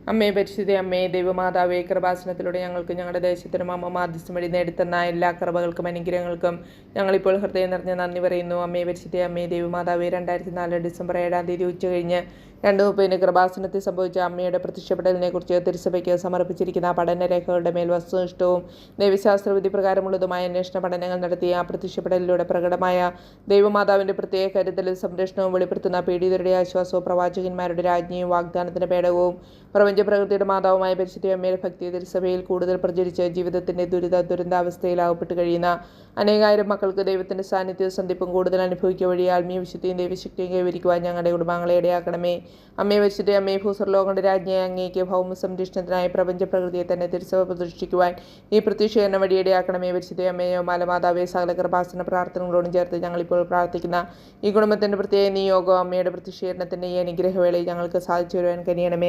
അമ്മേ പരിശുദ്ധ അമ്മേ ദൈവമാതാവേ, കൃപാസനത്തിലൂടെ ഞങ്ങൾക്ക് ഞങ്ങളുടെ ദേശത്തിനും അമ്മ മാധ്യസ്ഥം വഴി നേടിത്തന്ന എല്ലാ കൃപകൾക്കും അനുഗ്രഹങ്ങൾക്കും ഞങ്ങളിപ്പോൾ ഹൃദയം നിറഞ്ഞ നന്ദി പറയുന്നു. അമ്മേ പരിശുദ്ധ അമ്മേ ദൈവമാതാവേ, 2004 ഡിസംബർ 7 തീയതി ഉച്ചകഴിഞ്ഞ് 2:30 കൃപാസനത്തിൽ സംഭവിച്ച അമ്മയുടെ പ്രത്യക്ഷപ്പെടലിനെ കുറിച്ച് തിരുസഭയ്ക്ക് സമർപ്പിച്ചിരിക്കുന്ന പഠനരേഖകളുടെ മേൽ വസ്തുനിഷ്ഠവും ദൈവശാസ്ത്രവിധി പ്രകാരമുള്ളതുമായ അന്വേഷണ പഠനങ്ങൾ നടത്തിയ ആ പ്രത്യക്ഷപ്പെടലിലൂടെ പ്രകടമായ ദൈവമാതാവിന്റെ പ്രത്യേക കരുതലും സംരക്ഷണവും വെളിപ്പെടുത്തുന്ന പീഡിതരുടെ ആശ്വാസവും പ്രവാചകന്മാരുടെ രാജ്ഞിയും വാഗ്ദാനത്തിന്റെ പേടകവും പ്രപഞ്ചപ്രകൃതിയുടെ മാതാവുമായ പരിശുദ്ധ അമ്മയുടെ ഭക്തി തിരുസഭയിൽ കൂടുതൽ പ്രചരിച്ച് ജീവിതത്തിന്റെ ദുരന്താവസ്ഥയിലാവപ്പെട്ട് കഴിയുന്ന അനേകായിരം മക്കൾക്ക് ദൈവത്തിന്റെ സാന്നിധ്യവും സന്ധിപ്പും കൂടുതൽ അനുഭവിക്കുക വഴി ആത്മീയ വിശുദ്ധിയും ദൈവശക്തിയും കൈവരിക്കുവാൻ ഞങ്ങളുടെ കുടുംബാംഗങ്ങളെ ഇടയാക്കണമേ. അമ്മയെ പരിശുദ്ധ അമ്മേ, ഭൂസ്വർലോകങ്ങളുടെ രാജ്ഞിയായ അങ്ങേക്ക് ഭൗമ സംരക്ഷണത്തിനായി പ്രപഞ്ചപ്രകൃതിയെ തന്നെ തിരുസഭ പ്രതിഷ്ഠിക്കുവാൻ ഈ പ്രത്യക്ഷീകരണം വഴി ഇടയാക്കണമേ. പരിശുദ്ധ അമ്മയോ മാലമാതാവേ, സകല കൃപാസന പ്രാർത്ഥനകളോടും ചേർത്ത് ഞങ്ങളിപ്പോൾ പ്രാർത്ഥിക്കുന്ന ഈ കുടുംബത്തിന്റെ പ്രത്യേക നിയോഗം അമ്മയുടെ പ്രത്യക്ഷീകരണത്തിന്റെ ഈ അനുഗ്രഹവേളയിൽ ഞങ്ങൾക്ക് സാധിച്ചു വരുവാൻ കനിയണമേ.